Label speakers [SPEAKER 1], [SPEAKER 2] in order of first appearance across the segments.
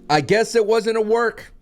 [SPEAKER 1] I guess it wasn't a work.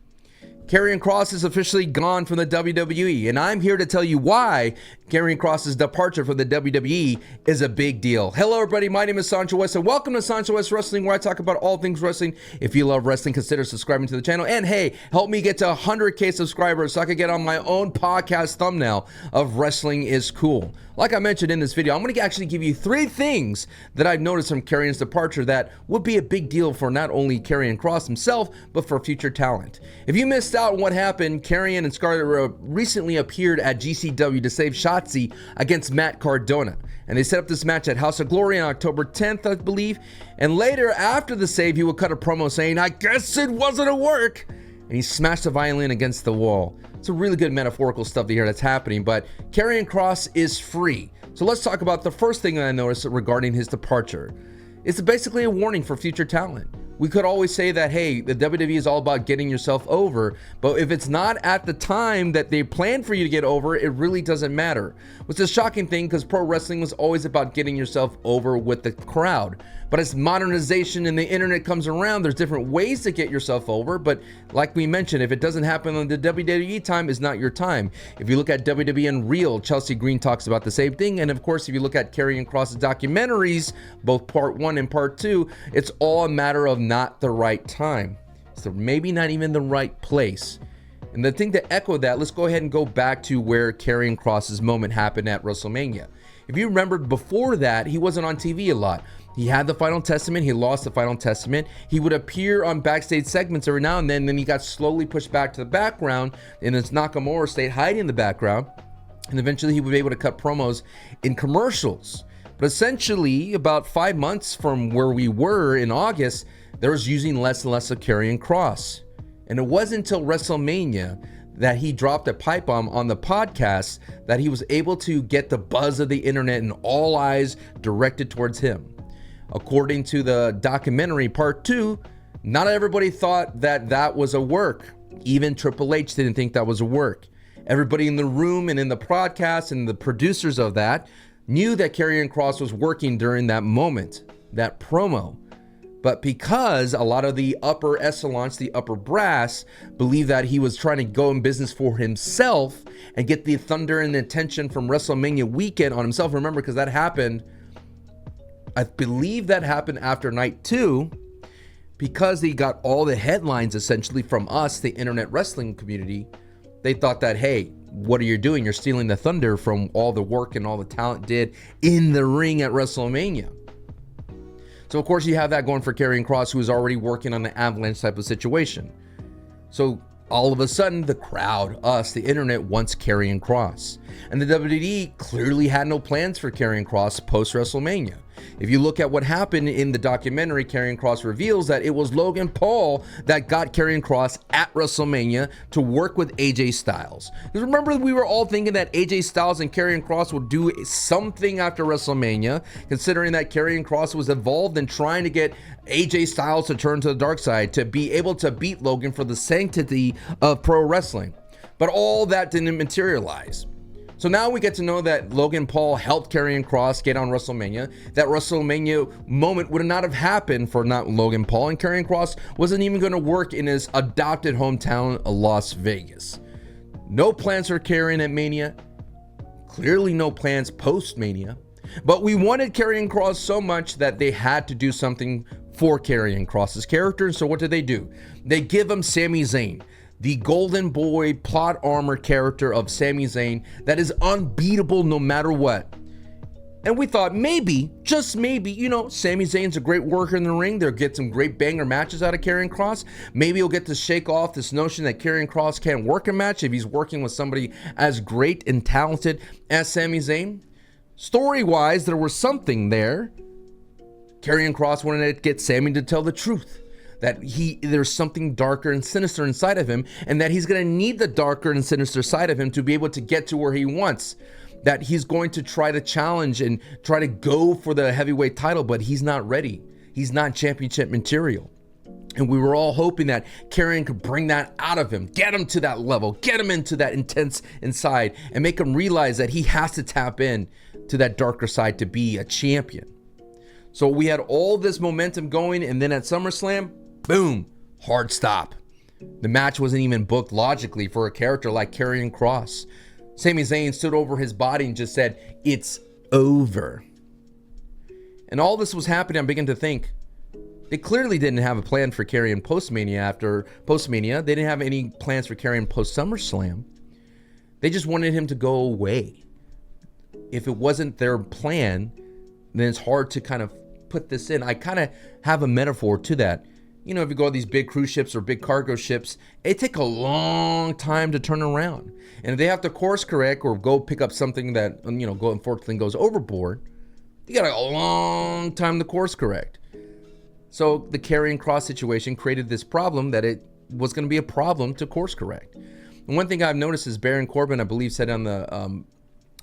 [SPEAKER 1] Karrion Kross is officially gone from the WWE, and I'm here to tell you why Karrion Kross's departure from the WWE is a big deal. Hello everybody, my name is Sancho West, and welcome to Sancho West Wrestling, where I talk about all things wrestling. If you love wrestling, consider subscribing to the channel, and hey, help me get to 100K subscribers so I can get on my own podcast thumbnail of Wrestling is Cool. Like I mentioned in this video, I'm going to actually give you 3 things that I've noticed from Karrion's departure that would be a big deal for not only Karrion Kross himself, but for future talent. If you missed out on what happened, Karrion and Scarlett recently appeared at GCW to save Shotzi against Matt Cardona. And they set up this match at House of Glory on October 10th, I believe. And later, after the save, he would cut a promo saying, "I guess it wasn't a work." And he smashed the violin against the wall. It's a really good metaphorical stuff to hear that's happening, but Karrion Kross is free. So let's talk about the first thing that I noticed regarding his departure. It's basically a warning for future talent. We could always say that, hey, the WWE is all about getting yourself over, but if it's not at the time that they planned for you to get over, it really doesn't matter. Which is a shocking thing because pro wrestling was always about getting yourself over with the crowd. But as modernization and the internet comes around, there's different ways to get yourself over. But like we mentioned, if it doesn't happen on the WWE time, is not your time. If you look at WWE Unreal, Chelsea Green talks about the same thing. And of course, if you look at Karrion Kross's documentaries, both part 1 and part 2, it's all a matter of not the right time. So maybe not even the right place. And the thing to echo that, let's go ahead and go back to where Karrion Kross's moment happened at WrestleMania. If you remember, before that, he wasn't on TV a lot. He had the Final Testament. He lost the Final Testament. He would appear on backstage segments every now and then he got slowly pushed back to the background, and his Nakamura stayed hiding in the background. And eventually he would be able to cut promos in commercials. But essentially, about 5 months from where we were in August, there was using less and less of Karrion Kross. And it wasn't until WrestleMania that he dropped a pipe bomb on the podcast that he was able to get the buzz of the internet and all eyes directed towards him. According to the documentary part 2, not everybody thought that that was a work. Even Triple H didn't think that was a work. Everybody in the room and in the podcast and the producers of that knew that Karrion Kross was working during that moment, that promo. But because a lot of the upper echelons, the upper brass, believed that he was trying to go in business for himself and get the thunder and attention from WrestleMania weekend on himself. Remember, because that happened, I believe that happened after night 2, because he got all the headlines essentially from us, the internet wrestling community. They thought that, hey, what are you doing? You're stealing the thunder from all the work and all the talent did in the ring at WrestleMania. So of course you have that going for Karrion Kross, who is already working on the avalanche type of situation. So all of a sudden, the crowd, us, the internet, wants Karrion Kross. And the WWE clearly had no plans for Karrion Kross post-WrestleMania. If you look at what happened in the documentary, Karrion Kross reveals that it was Logan Paul that got Karrion Kross at WrestleMania to work with AJ Styles. Because remember, we were all thinking that AJ Styles and Karrion Kross would do something after WrestleMania, considering that Karrion Kross was involved in trying to get AJ Styles to turn to the dark side, to be able to beat Logan for the sanctity of pro wrestling. But all that didn't materialize. So now we get to know that Logan Paul helped Karrion Kross get on WrestleMania. That WrestleMania moment would not have happened for not Logan Paul, and Karrion Kross wasn't even going to work in his adopted hometown of Las Vegas. No plans for Karrion at Mania. Clearly no plans post-Mania. But we wanted Karrion Kross so much that they had to do something for Karrion Kross's character. So what did they do? They give him Sami Zayn, the golden boy plot armor character of Sami Zayn that is unbeatable no matter what. And we thought maybe, just maybe, Sami Zayn's a great worker in the ring. They'll get some great banger matches out of Karrion Kross. Maybe he'll get to shake off this notion that Karrion Kross can't work a match if he's working with somebody as great and talented as Sami Zayn. Story-wise, there was something there. Karrion Kross wanted to get Sami to tell the truth, that there's something darker and sinister inside of him, and that he's going to need the darker and sinister side of him to be able to get to where he wants. That he's going to try to challenge and try to go for the heavyweight title, but he's not ready. He's not championship material. And we were all hoping that Karrion could bring that out of him, get him to that level, get him into that intense inside, and make him realize that he has to tap in to that darker side to be a champion. So we had all this momentum going, and then at SummerSlam, boom, hard stop. The match wasn't even booked logically for a character like Karrion Kross. Sami Zayn stood over his body and just said, "It's over." And all this was happening, I'm beginning to think, they clearly didn't have a plan for Karrion post-Mania. After post-Mania, they didn't have any plans for Karrion post-SummerSlam. They just wanted him to go away. If it wasn't their plan, then it's hard to kind of put this in. I kind of have a metaphor to that. You know, if you go on these big cruise ships or big cargo ships, it takes a long time to turn around. And if they have to course correct or go pick up something that, unfortunately goes overboard, you got a long time to course correct. So the Karrion Kross situation created this problem that it was going to be a problem to course correct. And one thing I've noticed is Baron Corbin, I believe, said on the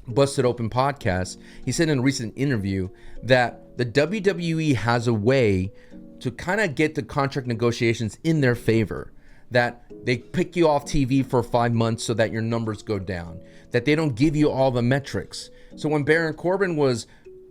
[SPEAKER 1] Busted Open podcast, he said in a recent interview that the WWE has a way to kind of get the contract negotiations in their favor, that they pick you off TV for 5 months so that your numbers go down, that they don't give you all the metrics. So when Baron Corbin was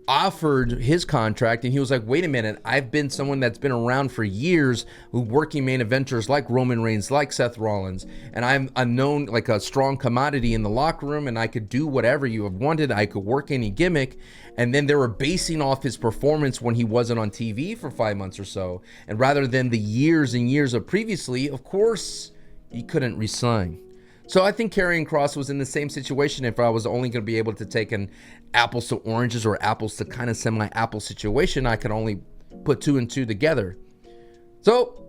[SPEAKER 1] offered his contract and he was like, wait a minute, I've been someone that's been around for years, working main eventers like Roman Reigns, like Seth Rollins, and I'm known like a strong commodity in the locker room, and I could do whatever you have wanted, I could work any gimmick. And then they were basing off his performance when he wasn't on TV for 5 months or so, and rather than the years and years of previously, of course he couldn't resign. So I think Karrion Kross was in the same situation. If I was only going to be able to take an apples to oranges or apples to kind of semi-apple situation, I could only put 2 and 2 together. So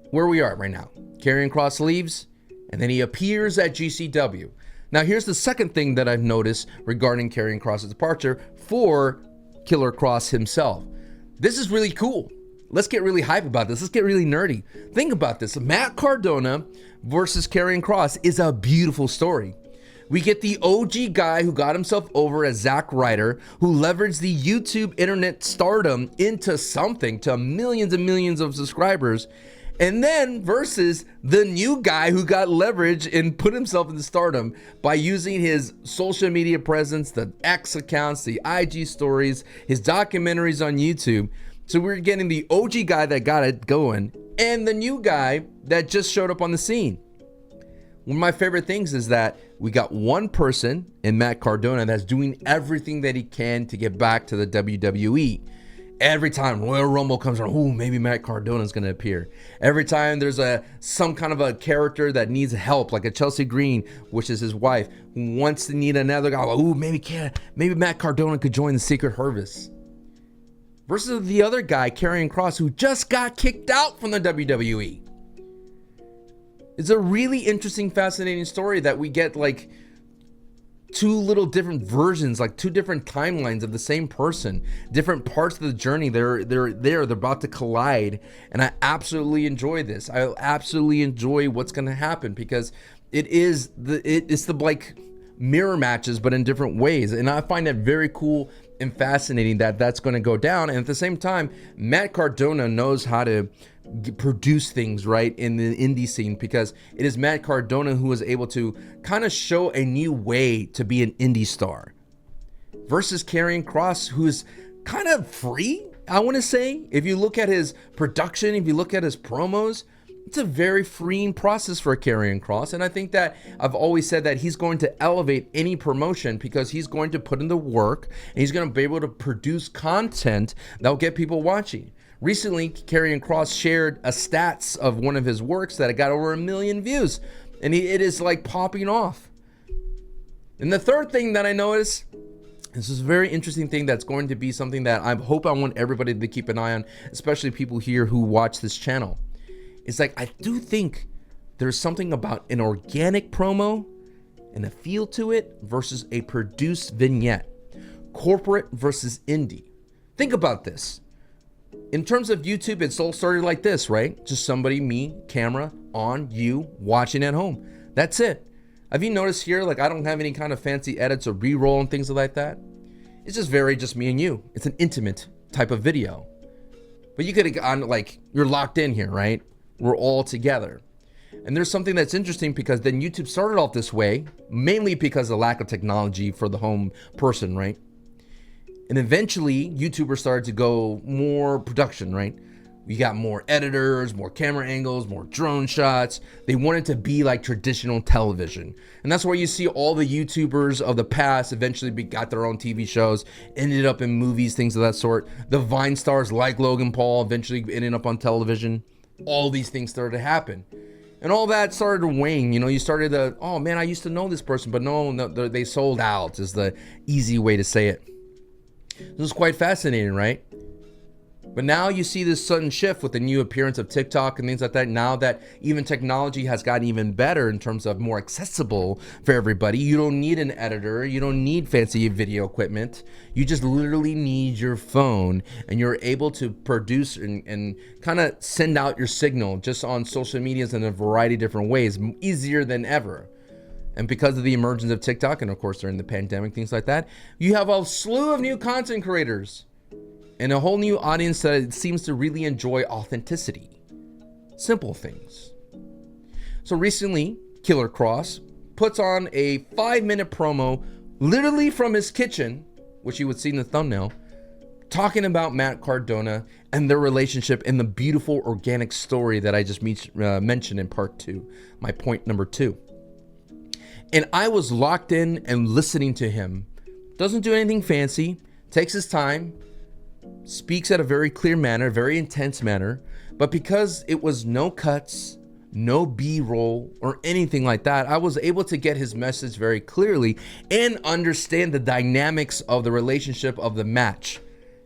[SPEAKER 1] where we are right now, Karrion Kross leaves and then he appears at GCW. Now here's the second thing that I've noticed regarding Karrion Kross's departure for Killer Kross himself. This is really cool. Let's get really hype about this. Let's get really nerdy. Think about this. Matt Cardona versus Karrion Kross is a beautiful story. We get the OG guy who got himself over as Zack Ryder, who leveraged the YouTube internet stardom into something, to millions and millions of subscribers, and then versus the new guy who got leverage and put himself into stardom by using his social media presence, the X accounts, the IG stories, his documentaries on YouTube. So we're getting the OG guy that got it going and the new guy that just showed up on the scene. One of my favorite things is that we got one person in Matt Cardona that's doing everything that he can to get back to the WWE. Every time Royal Rumble comes around, oh, maybe Matt Cardona is going to appear. Every time there's some kind of a character that needs help, like a Chelsea Green, which is his wife, who wants to need another guy. Oh, maybe Matt Cardona could join the Secret Harvest. Versus the other guy, Karrion Kross, who just got kicked out from the WWE. It's a really interesting, fascinating story that we get like two little different versions, like two different timelines of the same person, different parts of the journey. They're about to collide, and I absolutely enjoy this. I absolutely enjoy what's going to happen because it's the like mirror matches, but in different ways, and I find that very cool and fascinating that that's going to go down. And at the same time, Matt Cardona knows how to produce things right in the indie scene, because it is Matt Cardona who is able to kind of show a new way to be an indie star versus Karrion Kross, who is kind of free, I want to say. If you look at his production, if you look at his promos, it's a very freeing process for Karrion Kross. And I think that I've always said that he's going to elevate any promotion because he's going to put in the work and he's going to be able to produce content that will get people watching. Recently, Karrion Kross shared a stats of one of his works that it got over 1 million views, and it is like popping off. And the third thing that I noticed, this is a very interesting thing that's going to be something that I want everybody to keep an eye on, especially people here who watch this channel. It's like, I do think there's something about an organic promo and a feel to it versus a produced vignette. Corporate versus indie. Think about this. In terms of YouTube, it's all started like this, right? Just somebody, me, camera, on, you, watching at home. That's it. Have you noticed here, like, I don't have any kind of fancy edits or b-roll and things like that? It's just just me and you. It's an intimate type of video. But you could have gone, like, you're locked in here, right? We're all together. And there's something that's interesting because then YouTube started off this way, mainly because of the lack of technology for the home person, right? And eventually, YouTubers started to go more production, right? We got more editors, more camera angles, more drone shots. They wanted to be like traditional television. And that's where you see all the YouTubers of the past eventually got their own TV shows, ended up in movies, things of that sort. The Vine stars like Logan Paul eventually ended up on television. All these things started to happen. And all that started to wane. You know, you started to, oh man, I used to know this person, but no, they sold out is the easy way to say it. This is quite fascinating, right? But now you see this sudden shift with the new appearance of TikTok and things like that. Now that even technology has gotten even better in terms of more accessible for everybody. You don't need an editor. You don't need fancy video equipment. You just literally need your phone, and you're able to produce and kind of send out your signal just on social medias in a variety of different ways, easier than ever. And because of the emergence of TikTok, and of course during the pandemic, things like that, you have a slew of new content creators and a whole new audience that seems to really enjoy authenticity. Simple things. So recently, Karrion Kross puts on a 5-minute promo, literally from his kitchen, which you would see in the thumbnail, talking about Matt Cardona and their relationship and the beautiful organic story that I just mentioned in part 2, my point number 2. And I was locked in and listening to him. Doesn't do anything fancy, takes his time, speaks at a very clear manner, very intense manner, but because it was no cuts, no B-roll or anything like that, I was able to get his message very clearly and understand the dynamics of the relationship of the match.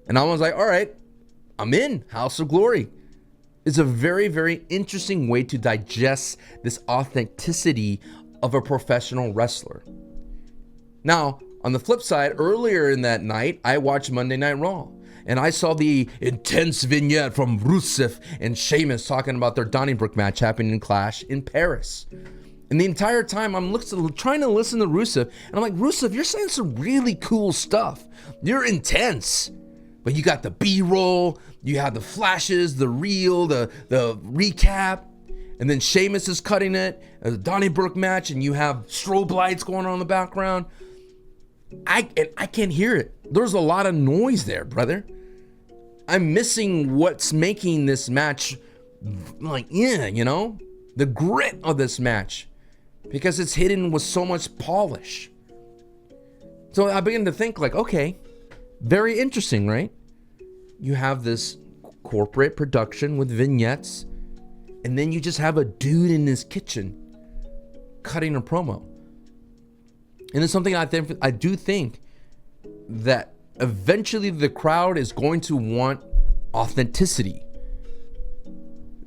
[SPEAKER 1] And I was like, all right, I'm in. House of Glory. It's a very, very interesting way to digest this authenticity of a professional wrestler. Now, on the flip side, earlier in that night, I watched Monday Night Raw. And I saw the intense vignette from Rusev and Sheamus talking about their Donnybrook match happening in Clash in Paris. And the entire time I'm trying to listen to Rusev, and I'm like, Rusev, you're saying some really cool stuff. You're intense. But you got the B-roll, you have the flashes, the reel, the recap, and then Sheamus is cutting it, the Donnybrook match, and you have strobe lights going on in the background. I can't hear it. There's a lot of noise there, brother. I'm missing what's making this match like, the grit of this match, because it's hidden with so much polish. So I begin to think like, okay, very interesting, right? You have this corporate production with vignettes, and then you just have a dude in his kitchen cutting a promo. And it's something I do think that eventually the crowd is going to want authenticity.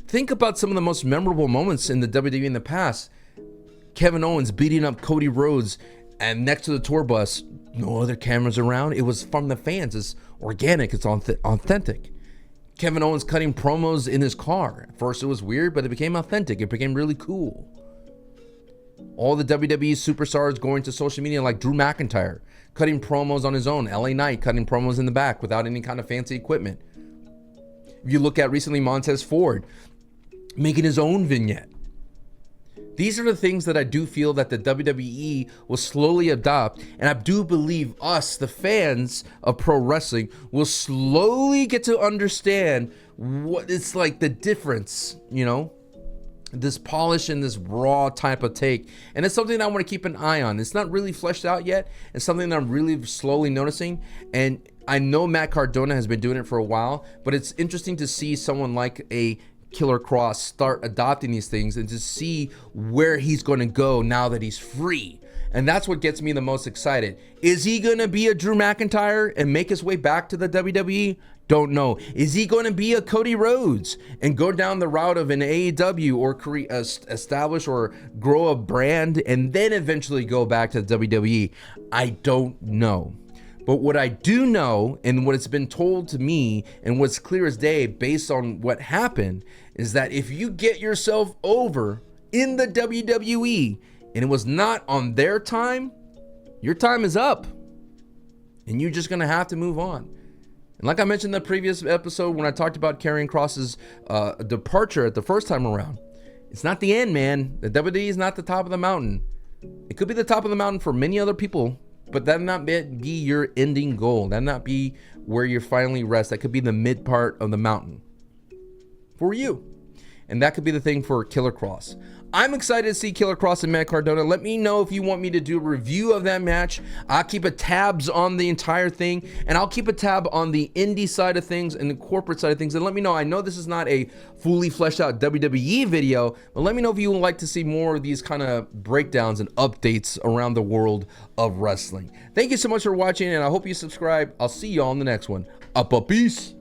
[SPEAKER 1] Think about some of the most memorable moments in the WWE in the past. Kevin Owens beating up Cody Rhodes, and next to the tour bus, no other cameras around. It was from the fans. It's organic. It's authentic. Kevin Owens cutting promos in his car. At first it was weird, but it became authentic. It became really cool. All the WWE superstars going to social media like Drew McIntyre, cutting promos on his own. LA Knight cutting promos in the back without any kind of fancy equipment. If you look at recently Montez Ford making his own vignette. These are the things that I do feel that the WWE will slowly adopt, and I do believe us, the fans of pro wrestling, will slowly get to understand what it's like, the difference, this polish and this raw type of take. And it's something that I want to keep an eye on. It's not really fleshed out yet. It's something that I'm really slowly noticing. And I know Matt Cardona has been doing it for a while, but it's interesting to see someone like a Karrion Kross start adopting these things and to see where he's going to go now that he's free. And that's what gets me the most excited. Is he going to be a Drew McIntyre and make his way back to the WWE? Don't know. Is he going to be a Cody Rhodes and go down the route of an AEW or establish or grow a brand and then eventually go back to the WWE? I don't know. But what I do know, and what has been told to me, and what's clear as day based on what happened, is that if you get yourself over in the WWE and it was not on their time, your time is up. And you're just going to have to move on. And like I mentioned in the previous episode when I talked about Karrion Kross's departure at the first time around, it's not the end, man. The WWE is not the top of the mountain. It could be the top of the mountain for many other people, but that not be your ending goal. That not be where you finally rest. That could be the mid part of the mountain. for you. And that could be the thing for Killer Kross. I'm excited to see Killer Kross and Matt Cardona. Let me know if you want me to do a review of that match. I'll keep a tabs on the entire thing, and I'll keep a tab on the indie side of things and the corporate side of things. And let me know. I know this is not a fully fleshed out WWE video, but let me know if you would like to see more of these kind of breakdowns and updates around the world of wrestling. Thank you so much for watching, and I hope you subscribe. I'll see you all in the next one. Peace.